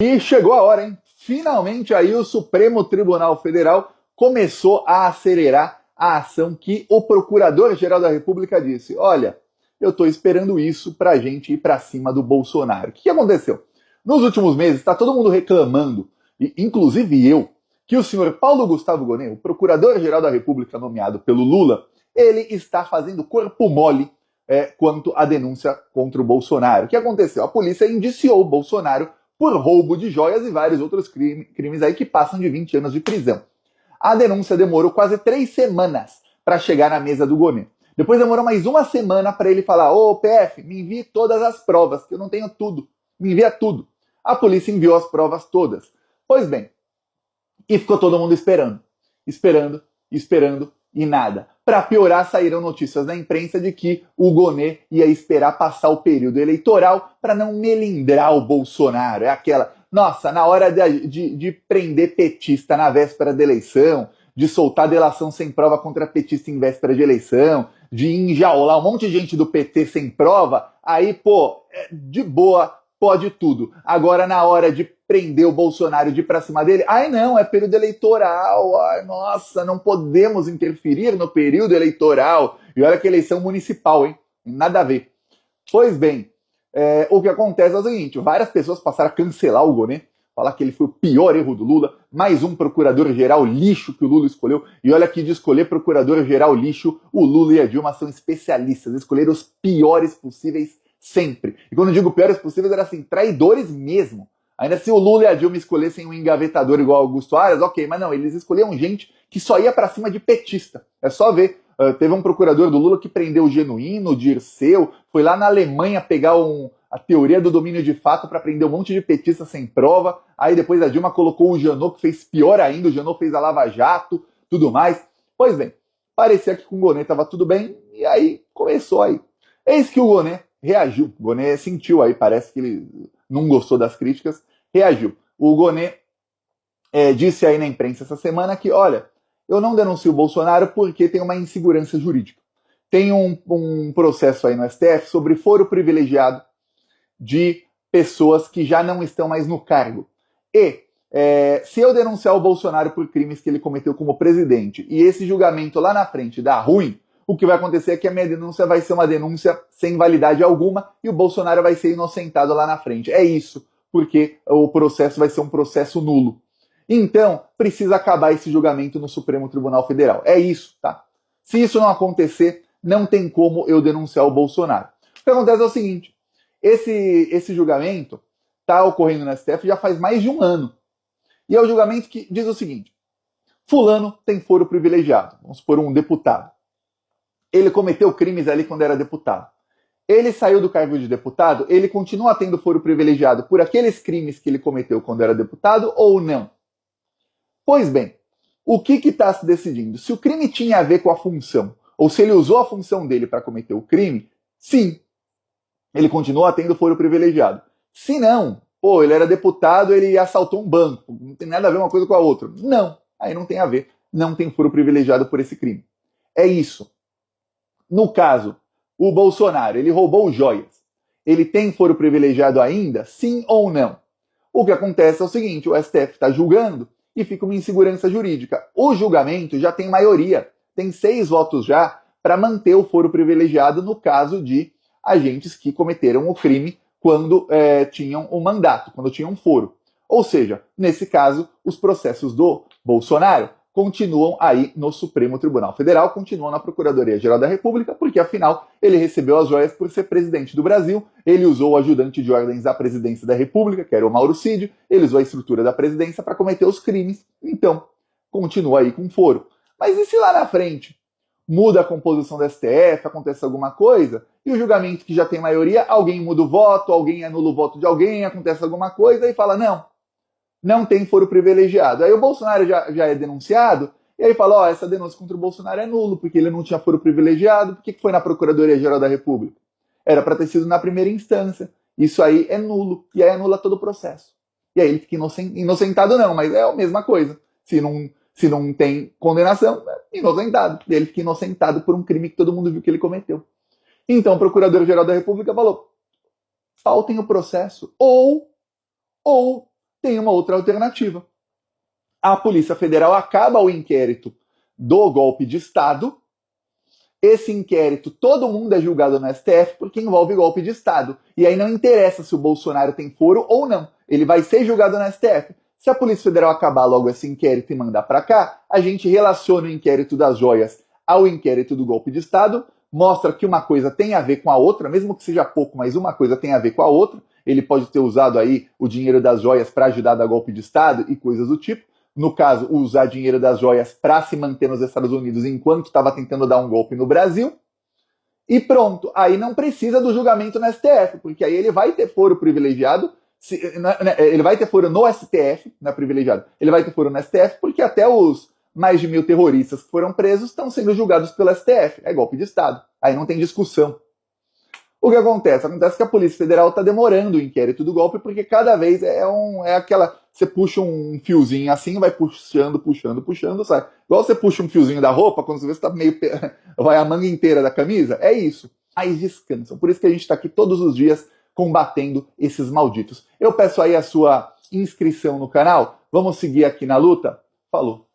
E chegou a hora, hein? Finalmente aí o Supremo Tribunal Federal começou a acelerar a ação que o Procurador-Geral da República disse. Olha, eu estou esperando isso para a gente ir para cima do Bolsonaro. O que aconteceu? Nos últimos meses está todo mundo reclamando, inclusive eu, que o senhor Paulo Gustavo Gonet, o Procurador-Geral da República nomeado pelo Lula, ele está fazendo corpo mole quanto à denúncia contra o Bolsonaro. O que aconteceu? A polícia indiciou o Bolsonaro por roubo de joias e vários outros crimes aí que passam de 20 anos de prisão. A denúncia demorou quase 3 semanas para chegar na mesa do Gonet. Depois demorou mais uma semana para ele falar: ô PF, me envie todas as provas, que eu não tenho tudo. Me envia tudo. A polícia enviou as provas todas. Pois bem, e ficou todo mundo esperando. Esperando e nada. Para piorar, saíram notícias na imprensa de que o Gonet ia esperar passar o período eleitoral para não melindrar o Bolsonaro. É aquela, nossa, na hora de prender petista na véspera da eleição, de soltar delação sem prova contra petista em véspera de eleição, de enjaular um monte de gente do PT sem prova, aí, pô, de boa, pode tudo. Agora, na hora de prender o Bolsonaro, de ir pra cima dele, ai não, é período eleitoral, ai, nossa, não podemos interferir no período eleitoral. E olha que eleição municipal, hein? Nada a ver. Pois bem, o que acontece é o seguinte, várias pessoas passaram a cancelar o Gonet, falar que ele foi o pior erro do Lula, mais um procurador-geral lixo que o Lula escolheu, e olha que de escolher procurador-geral lixo, o Lula e a Dilma são especialistas, escolheram os piores possíveis sempre. E quando eu digo piores possíveis, era assim, traidores mesmo. Ainda se o Lula e a Dilma escolhessem um engavetador igual Augusto Aras, ok, mas não, eles escolheram gente que só ia pra cima de petista. É só ver, teve um procurador do Lula que prendeu o Genuíno, o Dirceu, foi lá na Alemanha pegar a teoria do domínio de fato para prender um monte de petista sem prova, aí depois a Dilma colocou o Janot, que fez pior ainda, o Janot fez a Lava Jato, tudo mais. Pois bem, parecia que com o Gonet estava tudo bem, e aí começou aí. Eis que o Gonet reagiu, o Gonet sentiu aí, parece que ele não gostou das críticas, reagiu. O Gonet disse aí na imprensa essa semana que, olha, eu não denuncio o Bolsonaro porque tem uma insegurança jurídica. Tem um processo aí no STF sobre foro privilegiado de pessoas que já não estão mais no cargo. E se eu denunciar o Bolsonaro por crimes que ele cometeu como presidente e esse julgamento lá na frente dá ruim, o que vai acontecer é que a minha denúncia vai ser uma denúncia sem validade alguma e o Bolsonaro vai ser inocentado lá na frente. É isso, porque o processo vai ser um processo nulo. Então, precisa acabar esse julgamento no Supremo Tribunal Federal. É isso, tá? Se isso não acontecer, não tem como eu denunciar o Bolsonaro. O que acontece é o seguinte, esse julgamento está ocorrendo no STF já faz mais de um ano. E é o julgamento que diz o seguinte, fulano tem foro privilegiado, vamos supor um deputado. Ele cometeu crimes ali quando era deputado. Ele saiu do cargo de deputado, ele continua tendo foro privilegiado por aqueles crimes que ele cometeu quando era deputado ou não? Pois bem, o que está se decidindo? Se o crime tinha a ver com a função, ou se ele usou a função dele para cometer o crime, sim, ele continua tendo foro privilegiado. Se não, ele era deputado, ele assaltou um banco, não tem nada a ver uma coisa com a outra. Não, aí não tem a ver, não tem foro privilegiado por esse crime. É isso. No caso, o Bolsonaro, ele roubou joias. Ele tem foro privilegiado ainda? Sim ou não? O que acontece é o seguinte, o STF está julgando e fica uma insegurança jurídica. O julgamento já tem maioria, tem 6 votos já para manter o foro privilegiado no caso de agentes que cometeram o crime quando tinham um mandato, quando tinham um foro. Ou seja, nesse caso, os processos do Bolsonaro continuam aí no Supremo Tribunal Federal, continuam na Procuradoria-Geral da República, porque afinal ele recebeu as joias por ser presidente do Brasil, ele usou o ajudante de ordens da presidência da República, que era o Mauro Cid, ele usou a estrutura da presidência para cometer os crimes, então continua aí com foro. Mas e se lá na frente muda a composição da STF, acontece alguma coisa, e o julgamento que já tem maioria, alguém muda o voto, alguém anula o voto de alguém, acontece alguma coisa e fala, não tem foro privilegiado. Aí o Bolsonaro já é denunciado, e aí fala, essa denúncia contra o Bolsonaro é nulo, porque ele não tinha foro privilegiado, por que foi na Procuradoria-Geral da República? Era para ter sido na primeira instância. Isso aí é nulo, e aí anula todo o processo. E aí ele fica inocentado não, mas é a mesma coisa. Se não tem condenação, é inocentado. E ele fica inocentado por um crime que todo mundo viu que ele cometeu. Então o Procurador-Geral da República falou, faltem o processo, ou tem uma outra alternativa. A Polícia Federal acaba o inquérito do golpe de Estado. Esse inquérito, todo mundo é julgado no STF porque envolve golpe de Estado. E aí não interessa se o Bolsonaro tem foro ou não. Ele vai ser julgado no STF. Se a Polícia Federal acabar logo esse inquérito e mandar para cá, a gente relaciona o inquérito das joias ao inquérito do golpe de Estado, mostra que uma coisa tem a ver com a outra, mesmo que seja pouco, mas uma coisa tem a ver com a outra. Ele pode ter usado aí o dinheiro das joias para ajudar a dar golpe de Estado e coisas do tipo. No caso, usar dinheiro das joias para se manter nos Estados Unidos enquanto estava tentando dar um golpe no Brasil. E pronto, aí não precisa do julgamento no STF, porque aí ele vai ter foro privilegiado, ele vai ter foro no STF, não é privilegiado, ele vai ter foro no STF, porque até os mais de 1.000 terroristas que foram presos estão sendo julgados pelo STF. É golpe de Estado. Aí não tem discussão. O que acontece? Acontece que a Polícia Federal está demorando o inquérito do golpe, porque cada vez é aquela... Você puxa um fiozinho assim, vai puxando, sai. Igual você puxa um fiozinho da roupa, quando você vê que está meio... vai a manga inteira da camisa. É isso. Mas descansam. Por isso que a gente está aqui todos os dias combatendo esses malditos. Eu peço aí a sua inscrição no canal. Vamos seguir aqui na luta? Falou!